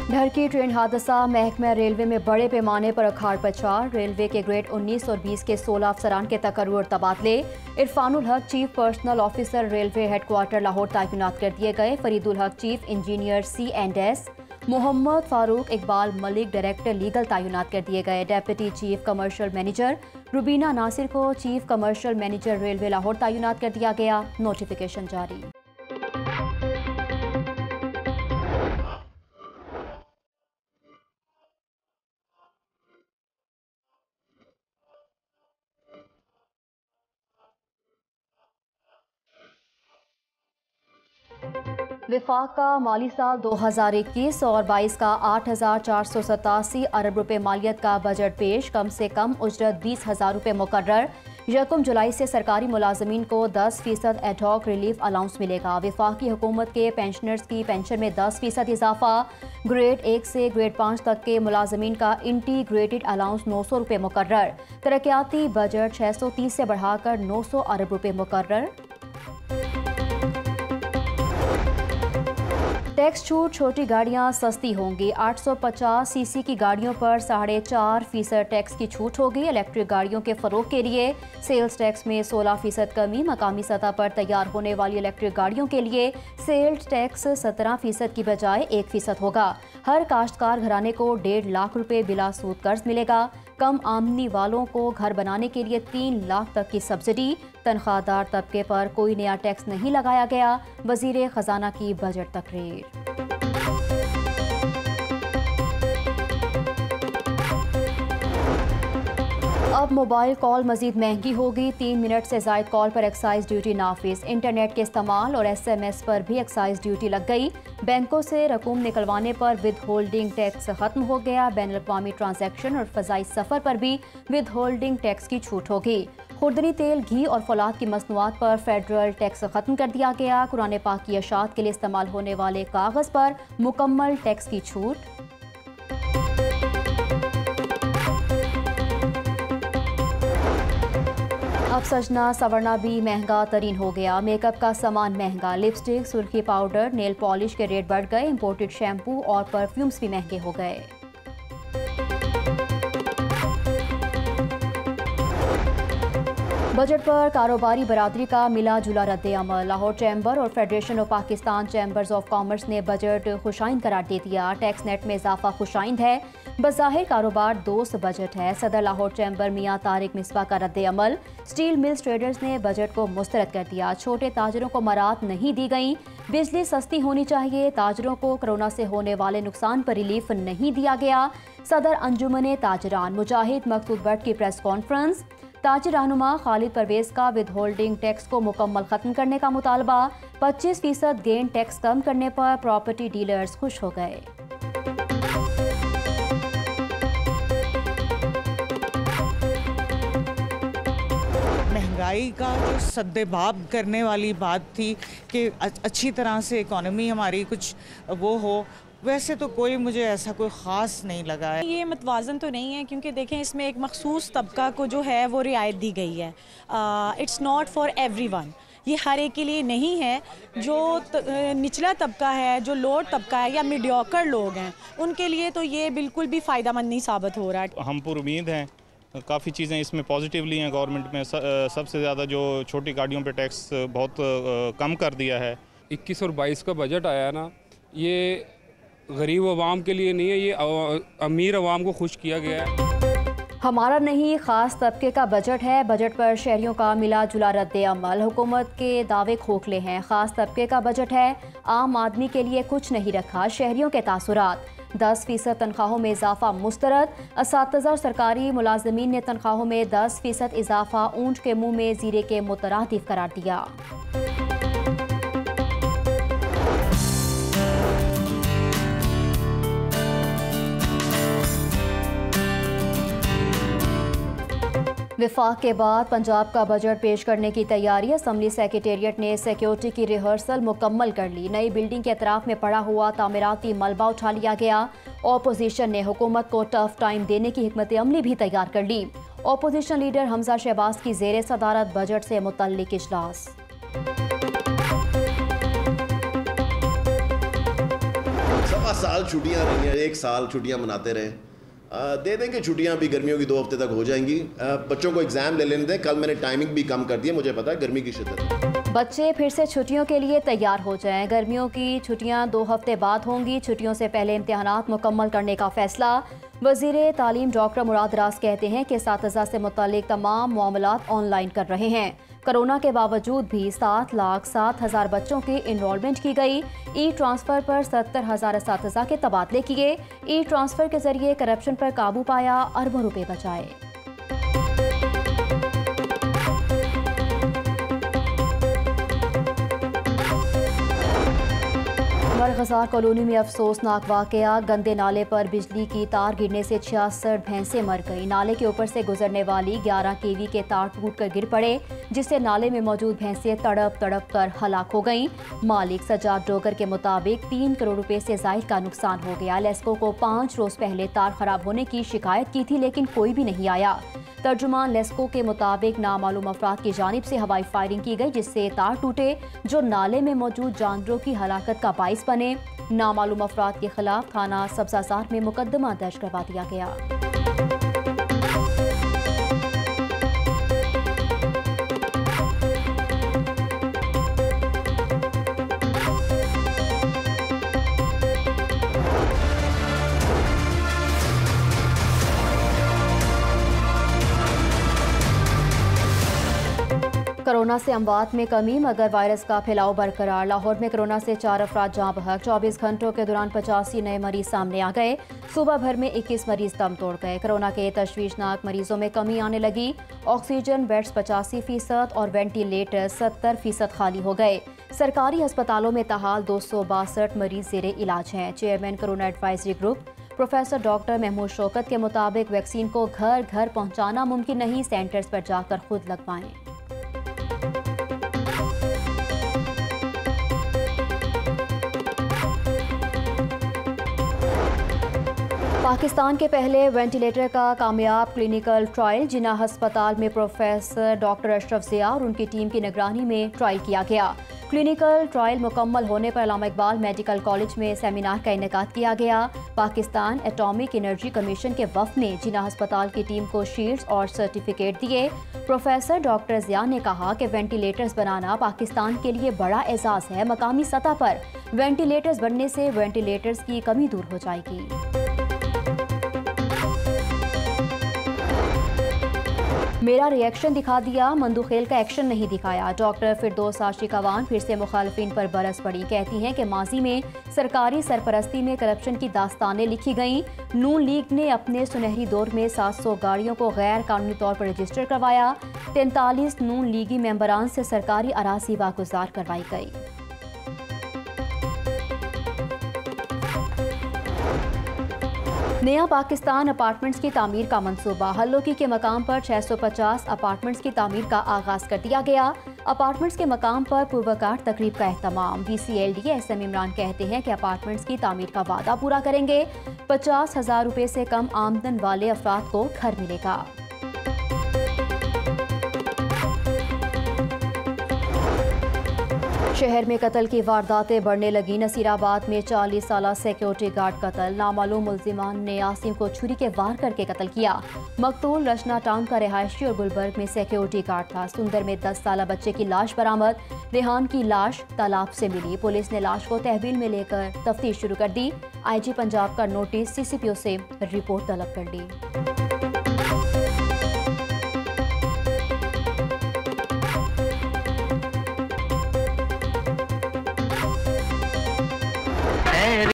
ढरकी train हादसा, महकमा railway में बड़े पैमाने पर अखाड़ प्रचार। रेलवे के ग्रेड 19 और 20 के 16 अफसरान के तकर्रुर और तबादले। Irfanul Haq chief personnel officer railway headquarter Lahore तैनात कर दिए गए। Faridul Haq chief engineer C&S। Mohammad Farooq Iqbal Malik director legal तैनात कर दिए गए। Deputy chief commercial manager Rubina Nasir को chief commercial manager railway Lahore तैनात कर दिया गया। नोटिफिकेशन जारी। विफाक का माली साल 2021 और 22 का 8,487 अरब रुपए मालियत का बजट पेश। कम से कम उजरत 20,000 रुपए मुकर्रर। 1 जुलाई से सरकारी मुलाजमीन को 10% एडहॉक रिलीफ अलाउंस मिलेगा। विफाकी हुकूमत के पेंशनर्स की पेंशन में 10% इजाफा। ग्रेड 1 से ग्रेड 5 तक के मुलाजमीन का इंटीग्रेटेड अलाउंस 900 रुपए मुकर्रर। तरक्याती बजट 630 से बढ़ाकर 900 अरब रुपए मुकर्रर। टैक्स छूट, छोटी गाड़ियां सस्ती होंगी। 850 सीसी की गाड़ियों पर 4.5% टैक्स की छूट होगी। इलेक्ट्रिक गाड़ियों के फरोग के लिए सेल्स टैक्स में 16% कमी। मकामी सतह पर तैयार होने वाली इलेक्ट्रिक गाड़ियों के लिए सेल्स टैक्स 17% की बजाय 1% होगा। हर काश्तकार घराने को 1.5 लाख रुपए बिला सूद कर्ज मिलेगा। कम आमदनी वालों को घर बनाने के लिए 3 लाख तक की सब्सिडी। तनख्वाहदार तबके पर कोई नया टैक्स नहीं लगाया गया। वजीर खजाना की बजट तकरीर। अब मोबाइल कॉल मजीद महंगी होगी। 3 मिनट से ज़ायद कॉल पर एक्साइज ड्यूटी नाफिज। इंटरनेट के इस्तेमाल और SMS पर भी एक्साइज ड्यूटी लग गई। बैंकों से रकूम निकलवाने पर विद होल्डिंग टैक्स खत्म हो गया। बैन अल-अक़वामी ट्रांजैक्शन और फ़ज़ाई सफ़र पर भी विद होल्डिंग टैक्स की छूट होगी। खुर्दनी तेल, घी और फौलाद की मसनूआत पर फेडरल टैक्स खत्म कर दिया गया। कुरान पाक की अशात के लिए इस्तेमाल होने वाले कागज़ पर मुकम्मल टैक्स की छूट। अब सजना सवरना भी महंगा तरीन हो गया। मेकअप का सामान महंगा। लिपस्टिक, सुर्खी पाउडर, नेल पॉलिश के रेट बढ़ गए। इंपोर्टेड शैम्पू और परफ्यूम्स भी महंगे हो गए। बजट पर कारोबारी बरादरी का मिला जुला रद्द-ए-अमल। लाहौर चैम्बर और federation of Pakistan chambers of commerce ने बजट खुशाइंद करार दे दिया। टैक्स नेट में इजाफा खुशाइंद है। बज़ाहिर कारोबार दोस्त बजट है। सदर लाहौर चैम्बर मियां तारिक मिसबा का रद्द-ए-अमल। स्टील मिल्स ट्रेडर्स ने बजट को मुस्तरद कर दिया। छोटे ताजरों को मराहत नहीं दी गई। बिजली सस्ती होनी चाहिए। ताजरों को कोरोना से होने वाले नुकसान पर रिलीफ नहीं दिया गया। सदर अंजुमन ताजरान मुजाहिद मकसूद भट्ट की प्रेस कॉन्फ्रेंस। ताजिर रहनुमा खालिद परवेज का विद होल्डिंग टैक्स को मुकम्मल खत्म करने का मुतालबा। 25% गेन टैक्स कम करने पर प्रॉपर्टी डीलर्स खुश हो गए। महंगाई का जो सद्देबाब करने वाली बात थी कि अच्छी तरह से इकोनॉमी हमारी कुछ वो हो, वैसे तो कोई मुझे ऐसा कोई ख़ास नहीं लगा है। ये मतवाज़न तो नहीं है, क्योंकि देखें इसमें एक मखसूस तबका को जो है वो रियायत दी गई है। इट्स नॉट फॉर एवरीवन, ये हर एक के लिए नहीं है। जो निचला तबका है, जो लोअर तबका है या मीडियोकर लोग हैं, उनके लिए तो ये बिल्कुल भी फ़ायदेमंद नहीं साबित हो रहा है। हम पुरुमीद हैं, काफ़ी चीज़ें इसमें पॉजिटिवली हैं। गवर्नमेंट में सबसे ज़्यादा जो छोटी गाड़ियों पे टैक्स बहुत कम कर दिया है। 21 और 22 का बजट आया ना, ये गरीब अवाम के लिए नहीं है, ये अमीर अवाम को खुश किया गया है। हमारा नहीं, ख़ास तबके का बजट है। बजट पर शहरियों का मिला जुला रद्द-ए-अमल। हुकूमत के दावे खोखले हैं। ख़ास तबके का बजट है, आम आदमी के लिए कुछ नहीं रखा। शहरियों के तासुरात। 10% तनख्वाहों में इजाफा मुस्तरद। असातिज़ा और सरकारी मुलाजमीन ने तनख्वाहों में 10% इजाफा ऊंट के मुँह में जीरे के मुतरादिफ करार दिया। विफाक के बाद पंजाब का बजट पेश करने की तैयारी। असम्बली सेक्रेटेरिएट ने सिक्योरिटी की रिहर्सल मुकम्मल कर ली। नई बिल्डिंग के अतराफ में पड़ा हुआ तामीराती मलबा उठा लिया गया। ऑपोजिशन ने हुकूमत को टफ टाइम देने की हिकमत अमली भी तैयार कर ली। ऑपोजिशन लीडर हमजा शहबाज की ज़ेरे सदारत बजट से मुतल्लिक इजलास। सारा साल छुट्टियां रही हैं, 1 साल छुट्टियां मनाते रहें। दे दें कि छुट्टियां भी गर्मियों की 2 हफ्ते तक हो जाएंगी। बच्चों को एग्ज़ाम ले लेने दें। कल मैंने टाइमिंग भी कम कर दी है, मुझे पता है गर्मी की शिद्दत है। बच्चे फिर से छुट्टियों के लिए तैयार हो जाएं। गर्मियों की छुट्टियां 2 हफ्ते बाद होंगी। छुट्टियों से पहले इम्तिहानात मुकम्मल करने का फैसला। वज़ीर तालीम डॉक्टर मुराद रास कहते हैं कि असातिज़ा से मुताल्लिक तमाम मामलात ऑनलाइन कर रहे हैं। कोरोना के बावजूद भी 7,07,000 बच्चों की इनरोलमेंट की गई। ई ट्रांसफ़र पर 70,000 असातिज़ा के तबादले किए। ई ट्रांसफ़र के जरिए करप्शन पर काबू पाया, अरबों रुपए बचाए। मरगज़ार कॉलोनी में अफसोसनाक वाक़या। गंदे नाले पर बिजली की तार गिरने से 66 भैंसें मर गईं। नाले के ऊपर से गुजरने वाली 11 kV के तार टूटकर गिर पड़े, जिससे नाले में मौजूद भैंसें तड़प कर हलाक हो गईं। मालिक सजाद डोगर के मुताबिक 3 करोड़ रुपए से ज़ायद का नुकसान हो गया। लेस्को को 5 रोज़ पहले तार खराब होने की शिकायत की थी, लेकिन कोई भी नहीं आया। तर्जुमान लेस्को के मुताबिक नामालूम अफराद की जानिब से हवाई फायरिंग की गई, जिससे तार टूटे जो नाले में मौजूद जानवरों की हलाकत का बाइस बने। नामालूम अफराद के खिलाफ थाना सब्जाजार में मुकदमा दर्ज करवा दिया गया। कोरोना से अमवात में कमी मगर वायरस का फैलाव बरकरार। लाहौर में कोरोना से 4 अफराद जाँ बहक। 24 घंटों के दौरान 85 नए मरीज सामने आ गए। सुबह भर में 21 मरीज दम तोड़ गए। कोरोना के तशवीशनाक मरीजों में कमी आने लगी। ऑक्सीजन बेड्स 85% और वेंटिलेटर 70% खाली हो गए। सरकारी अस्पतालों में ताहाल 262 मरीज ज़ेरे इलाज हैं। Chairman corona advisory group professor doctor Mahmood Shaukat के मुताबिक वैक्सीन को घर घर पहुँचाना मुमकिन नहीं, सेंटर्स पर जाकर खुद लगवाएं। पाकिस्तान के पहले वेंटिलेटर का कामयाब क्लिनिकल ट्रायल जिन्ना अस्पताल में प्रोफेसर डॉक्टर अशरफ ज़िया और उनकी टीम की निगरानी में ट्रायल किया गया। क्लिनिकल ट्रायल मुकम्मल होने पर अल्लामा इकबाल मेडिकल कॉलेज में सेमिनार का इनेकाद किया गया। पाकिस्तान एटॉमिक एनर्जी कमीशन के वफ़द ने जिन्ना अस्पताल की टीम को शील्ड्स और सर्टिफिकेट दिए। प्रोफेसर डॉक्टर ज़िया ने कहा कि वेंटिलेटर्स बनाना पाकिस्तान के लिए बड़ा एजाज़ है। मकामी सतह पर वेंटिलेटर्स बनने से वेंटिलेटर्स की कमी दूर हो जाएगी। मेरा रिएक्शन दिखा दिया, मंदुखेल का एक्शन नहीं दिखाया। डॉक्टर फिरदौस आशिकवान फिर से मुखालिफिन पर बरस पड़ी। कहती हैं कि माजी में सरकारी सरपरस्ती में करप्शन की दास्तानें लिखी गईं। नून लीग ने अपने सुनहरी दौर में 700 गाड़ियों को गैर कानूनी तौर पर रजिस्टर करवाया। 43 नून लीगी मेंबरान से सरकारी अराजी वागुजार करवाई गई। नया पाकिस्तान अपार्टमेंट्स की तामीर का मंसूबा। हल्लोकी के मकाम पर 650 अपार्टमेंट्स की तामीर का आगाज कर दिया गया। अपार्टमेंट्स के मकाम पर पुरवकार तकरीब का एहतमाम। VCLD SM इमरान कहते हैं कि अपार्टमेंट्स की तामीर का वादा पूरा करेंगे। 50,000 रुपये से कम आमदन वाले अफराद को घर मिलेगा। शहर में कत्ल की वारदातें बढ़ने लगी। नसीराबाद में 40 साला सिक्योरिटी गार्ड कत्ल। नामालूम मुल्जिमान ने आसिम को छुरी के वार करके कत्ल किया। मकतूल रचना टाउन का रिहायशी और गुलबर्ग में सिक्योरिटी गार्ड था। सुंदर में 10 साला बच्चे की लाश बरामद। रेहान की लाश तालाब से मिली। पुलिस ने लाश को तहवील में लेकर तफ्तीश शुरू कर दी। IG पंजाब का नोटिस CCPO से रिपोर्ट तलब कर ली।